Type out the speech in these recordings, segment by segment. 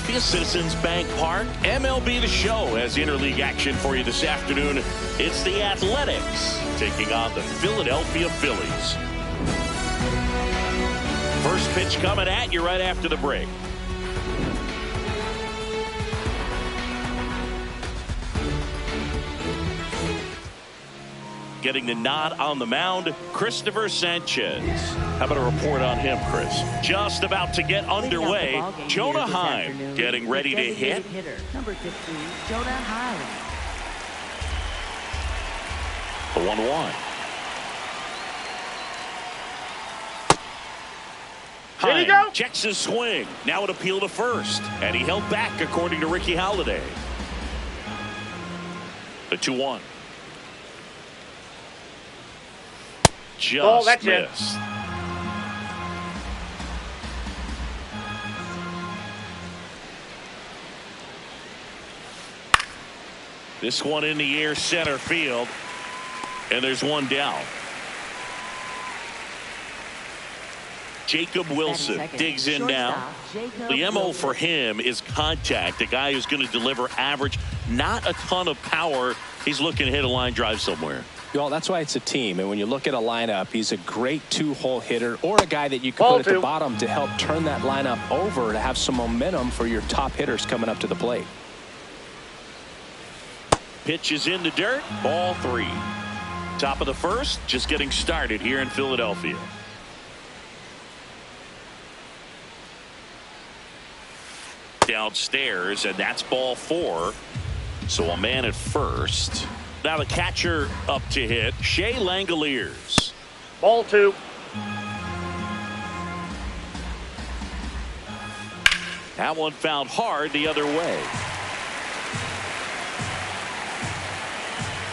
Philadelphia, Citizens Bank Park. MLB The Show has interleague action for you this afternoon. It's the Athletics taking on the Philadelphia Phillies. First pitch coming at you right after the break. Getting the nod on the mound, Christopher Sanchez. How about a report on him, Chris? Just about to get underway. Jonah Heim getting ready to hit. Number 15, Jonah Heim. The 1-1. There you go. Checks his swing. Now an appeal to first. And he held back, according to Ricky Halladay. The 2-1. Just missed. This one in the air, center field. And there's one down. Jacob Wilson digs in now. The MO for him is contact. A guy who's going to deliver average, not a ton of power. He's looking to hit a line drive somewhere. Well, that's why it's a team. And when you look at a lineup, he's a great two-hole hitter or a guy that you can put at the bottom to help turn that lineup over to have some momentum for your top hitters coming up to the plate. Pitch is in the dirt. Ball 3. Top of the first, just getting started here in Philadelphia. Downstairs, and that's ball 4. So a man at first. Now the catcher up to hit, Shea Langoliers. Ball 2. That one found hard the other way.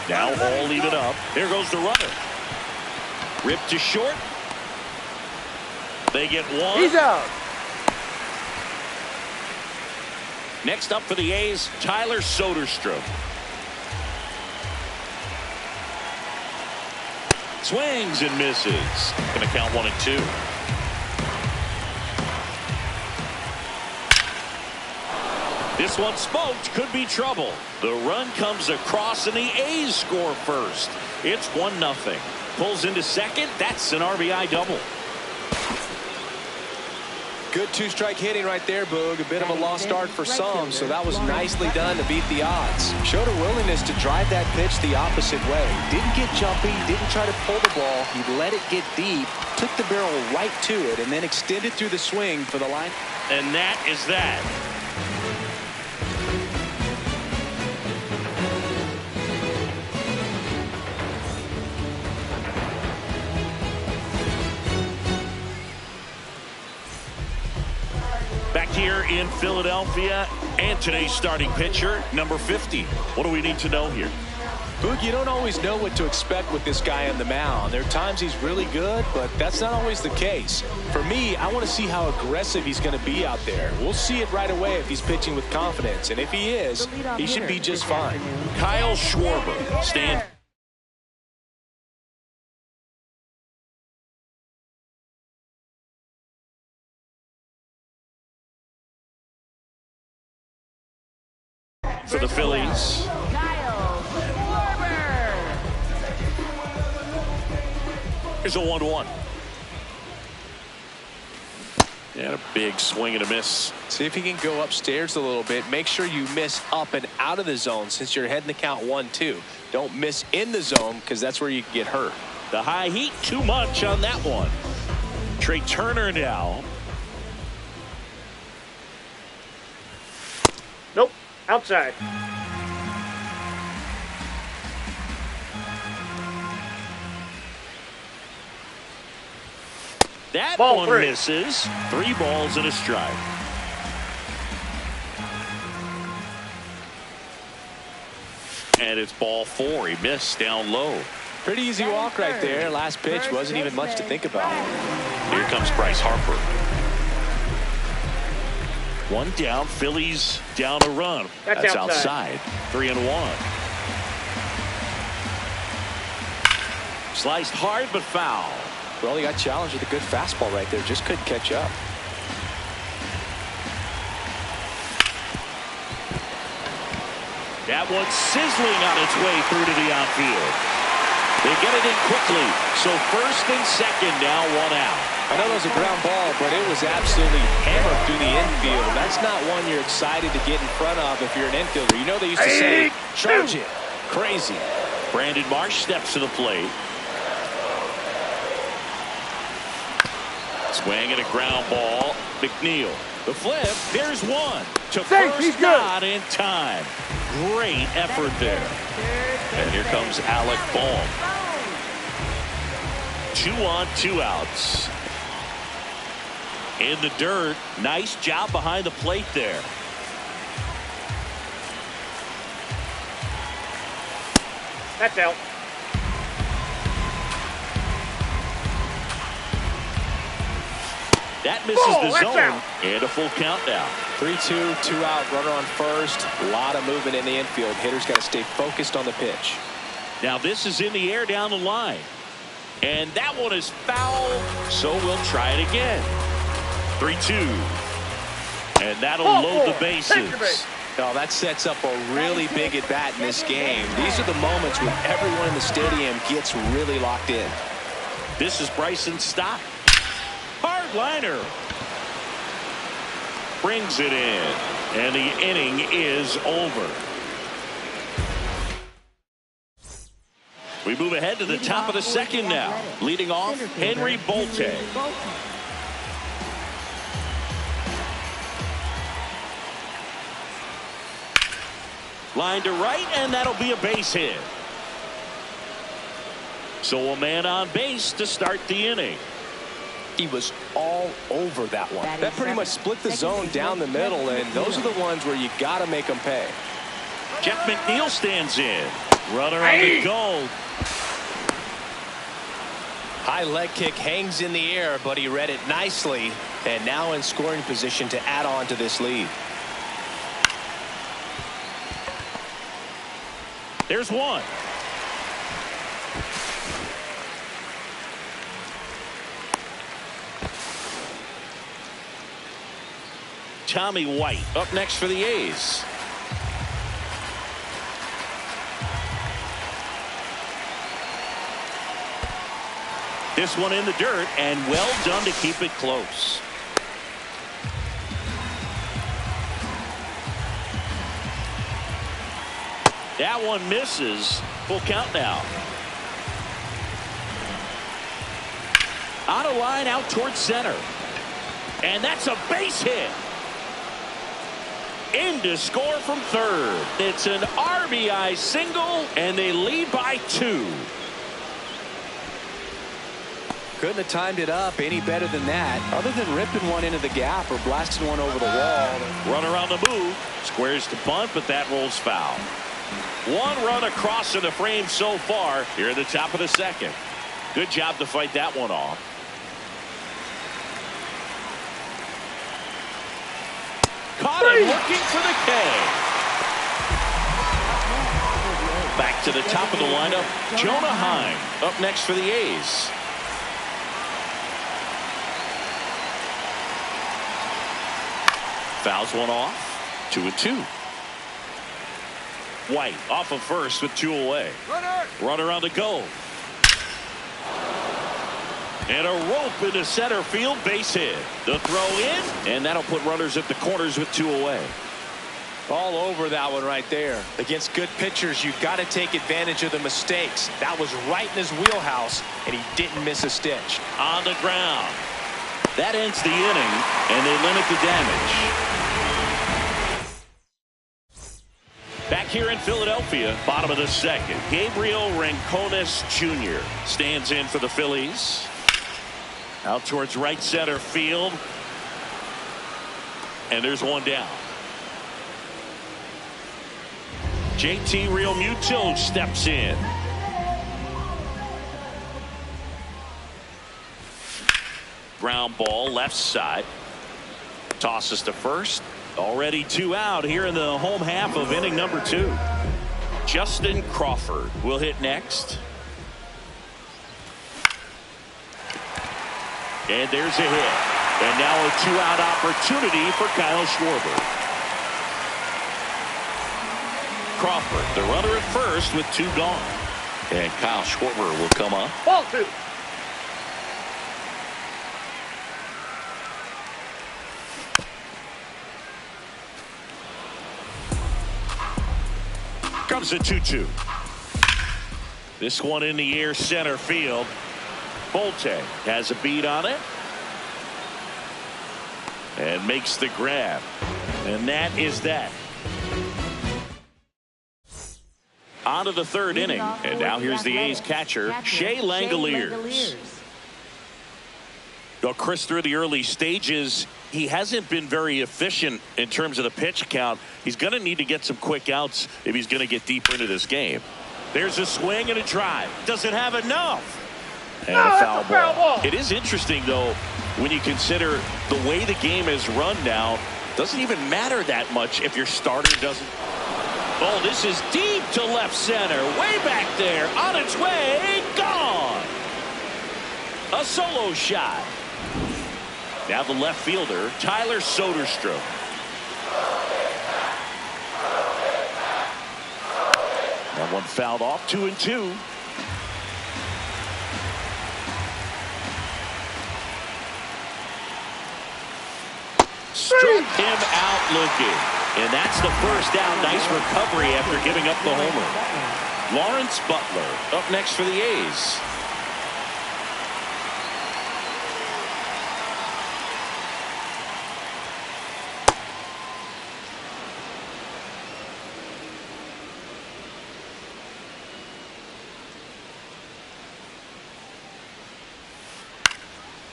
Now all even up. There goes the runner. Ripped to short. They get one. He's out. Next up for the A's, Tyler Soderstrom. Swings and misses. Going to count 1 and 2. This one smoked. Could be trouble. The run comes across and the A's score first. It's 1-0. Pulls into second. That's an RBI double. Good two-strike hitting right there, Boog. A bit of a lost start for some, so that was nicely done to beat the odds. Showed a willingness to drive that pitch the opposite way. Didn't get jumpy, didn't try to pull the ball. He let it get deep, took the barrel right to it, and then extended through the swing for the line. And that is that. Back here in Philadelphia, and today's starting pitcher, number 50. What do we need to know here? Boog, you don't always know what to expect with this guy on the mound. There are times he's really good, but that's not always the case. For me, I want to see how aggressive he's going to be out there. We'll see it right away if he's pitching with confidence, and if he is, he should be just fine. Kyle Schwarber stands. For the Phillies. Kyle Schwarber. Here's a 1-1. And a big swing and a miss. See if he can go upstairs a little bit. Make sure you miss up and out of the zone since you're heading the count 1-2. Don't miss in the zone because that's where you can get hurt. The high heat, too much on that one. Trey Turner now. Nope. Outside. That Ball one 3. misses. 3 balls and a strike. And it's ball 4. He missed down low. Pretty easy walk right there. Last pitch wasn't even much to think about. Here comes Bryce Harper. One down. Phillies down a run. That's outside. 3-1. Sliced hard but foul. Well, he got challenged with a good fastball right there. Just couldn't catch up. That one's sizzling on its way through to the outfield. They get it in quickly. So first and second now, one out. I know that was a ground ball, but it was absolutely hammered through the infield. That's not one you're excited to get in front of if you're an infielder. You know they used to say, charge it. Crazy. Brandon Marsh steps to the plate. Swing and a ground ball. McNeil. The flip. There's one. To first, not in time. Great effort there. And here comes Alec Bohm. 2 on, 2 outs. In the dirt. Nice job behind the plate there. That's out. That misses the zone. And a full count now. 3-2, 2 out, runner on first. A lot of movement in the infield. Hitter's got to stay focused on the pitch. Now this is in the air down the line. And that one is foul. So we'll try it again. 3-2. And that'll load the bases. Oh, that sets up a really big at bat in this game. These are the moments when everyone in the stadium gets really locked in. This is Bryson Stott. Hard liner. Brings it in. And the inning is over. We move ahead to the top of the second now. Leading off, Henry Bolte. Line to right, and that'll be a base hit. So a man on base to start the inning. He was all over that one. That pretty much split the zone down the middle, and those are the ones where you got to make them pay. Jeff McNeil stands in. Runner on the goal. High leg kick hangs in the air, but he read it nicely, and now in scoring position to add on to this lead. There's one. Tommy White up next for the A's. This one in the dirt, and well done to keep it close. That one misses. Full count now. Out of line, out towards center. And that's a base hit. In to score from third. It's an RBI single, and they lead by 2. Couldn't have timed it up any better than that, other than ripping one into the gap or blasting one over the wall. Runner on the move. Squares to bunt, but that rolls foul. 1 run across in the frame so far here at the top of the second. Good job to fight that one off. Caught it looking for the K. Back to the top of the lineup. Jonah Heim up next for the A's. Fouls one off. 2-2. White off of first with 2 away. Runner on the go. And a rope into center field, base hit. The throw in, and that'll put runners at the corners with 2 away. All over that one right there. Against good pitchers, you've got to take advantage of the mistakes. That was right in his wheelhouse, and he didn't miss a stitch. On the ground. That ends the inning, and they limit the damage. Back here in Philadelphia, bottom of the second, Gabriel Rincones Jr. stands in for the Phillies. Out towards right center field. And there's one down. JT Realmuto steps in. Ground ball left side. Tosses to first. Already 2 out here in the home half of inning number 2. Justin Crawford will hit next. And there's a hit. And now a 2-out opportunity for Kyle Schwarber. Crawford, the runner at first with 2 gone. And Kyle Schwarber will come up. Ball 2. Comes a 2-2. This one in the air center field. Bolte has a beat on it. And makes the grab. And that is that. On to the 3rd inning. And now here's the A's catcher, Shea Langoliers. Well, Chris, through the early stages, he hasn't been very efficient in terms of the pitch count. He's going to need to get some quick outs if he's going to get deeper into this game. There's a swing and a drive. Doesn't have enough. And a foul ball. It is interesting, though, when you consider the way the game is run now. Doesn't even matter that much if your starter doesn't. Oh, this is deep to left center. Way back there. On its way. Gone. A solo shot. Now the left fielder, Tyler Soderstrom. That one fouled off. 2-2. Struck him out looking. And that's the first down. Nice recovery after giving up the homer. Lawrence Butler up next for the A's.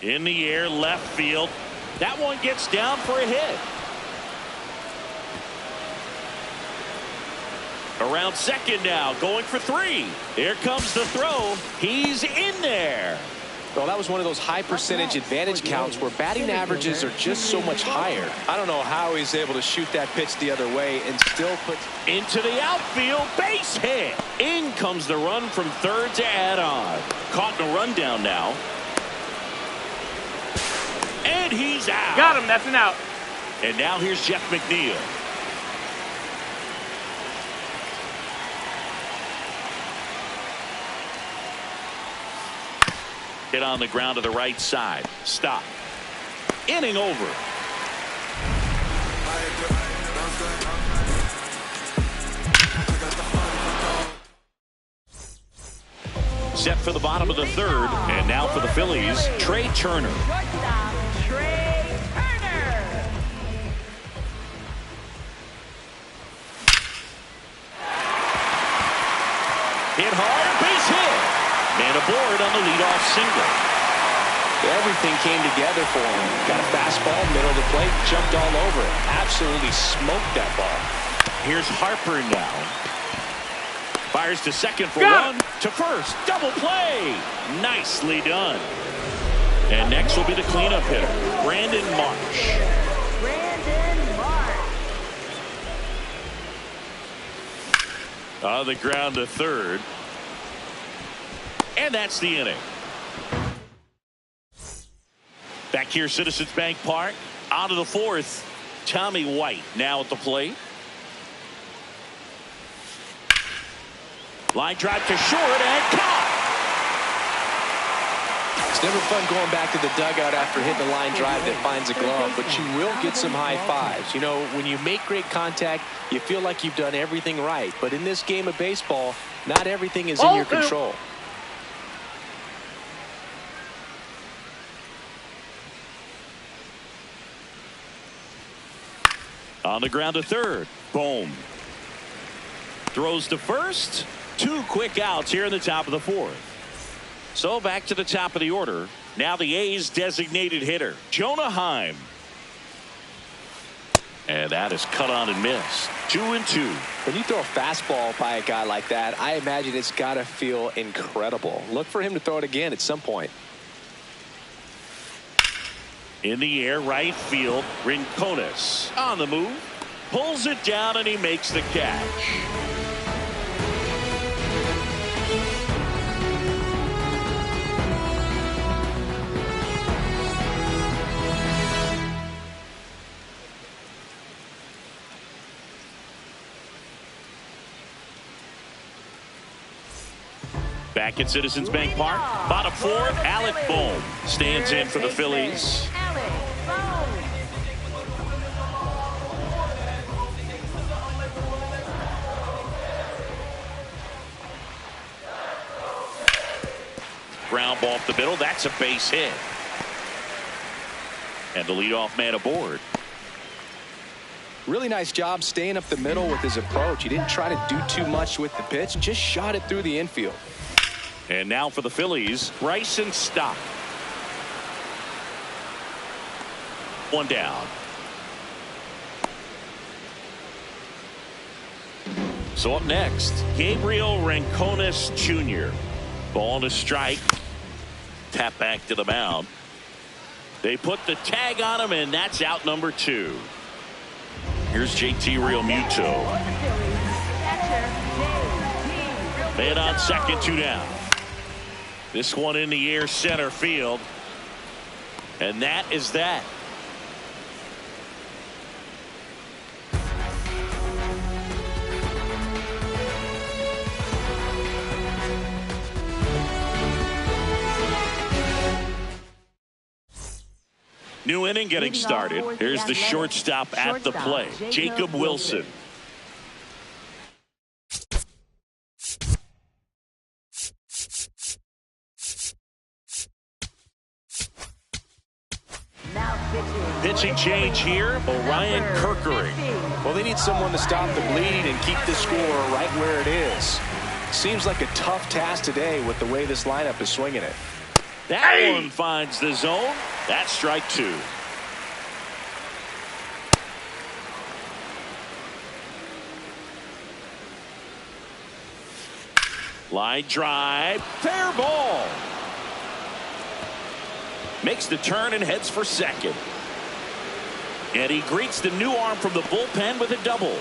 In the air, left field. That one gets down for a hit. Around second now, going for 3. Here comes the throw. He's in there. Well, that was one of those high percentage advantage counts where batting averages are just so much higher. I don't know how he's able to shoot that pitch the other way and still put into the outfield. Base hit. In comes the run from third to add on. Caught in a rundown now. And he's out. Got him. That's an out. And now here's Jeff McNeil. Hit on the ground to the right side. Stop. Inning over. Set for the bottom of the 3rd. And now for the Phillies, Trey Turner. Trey Turner. Hit hard, base hit. And aboard on the leadoff single. Everything came together for him. Got a fastball, middle of the plate, jumped all over it. Absolutely smoked that ball. Here's Harper now. Fires to second for 1. To first. Double play. Nicely done. And next will be the cleanup hitter, Brandon Marsh. Brandon Marsh. On the ground to third. And that's the inning. Back here, Citizens Bank Park. On to the 4th. Tommy White now at the plate. Line drive to short and caught. It's never fun going back to the dugout after hitting a line drive that finds a glove, but you will get some high fives. You know, when you make great contact, you feel like you've done everything right. But in this game of baseball, not everything is in your control. On the ground to third. Boom. Throws to first. 2 quick outs here in the top of the 4th. So back to the top of the order. Now the A's designated hitter, Jonah Heim. And that is cut on and missed. 2-2. When you throw a fastball by a guy like that, I imagine it's got to feel incredible. Look for him to throw it again at some point. In the air, right field, Rincones on the move. Pulls it down and he makes the catch. Back at Citizens Bank Park, bottom fourth, Alec Bohm stands in for the Phillies. Ground ball off the middle. That's a base hit. And the leadoff man aboard. Really nice job staying up the middle with his approach. He didn't try to do too much with the pitch, just shot it through the infield. And now for the Phillies, Bryson Stott. One down. So up next, Gabriel Rincones Jr. Ball on a strike. Tap back to the mound. They put the tag on him, and that's out number 2. Here's JT Realmuto. Man on second, 2 down. This one in the air, center field. And that is that. New inning getting started. Here's the shortstop at the plate, Jacob Wilson. Pitching change here, Orion Kerkering. Well, they need someone to stop the bleed and keep the score right where it is. Seems like a tough task today with the way this lineup is swinging it. That one finds the zone. That's strike 2. Line drive. Fair ball. Makes the turn and heads for second. And he greets the new arm from the bullpen with a double.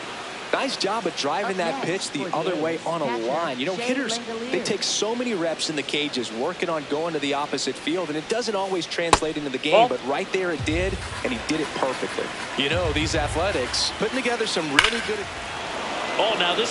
Nice job of driving that pitch the other way on a line. You know, hitters, they take so many reps in the cages working on going to the opposite field, and it doesn't always translate into the game, but right there it did, and he did it perfectly. You know, these Athletics putting together some really good... Oh, now this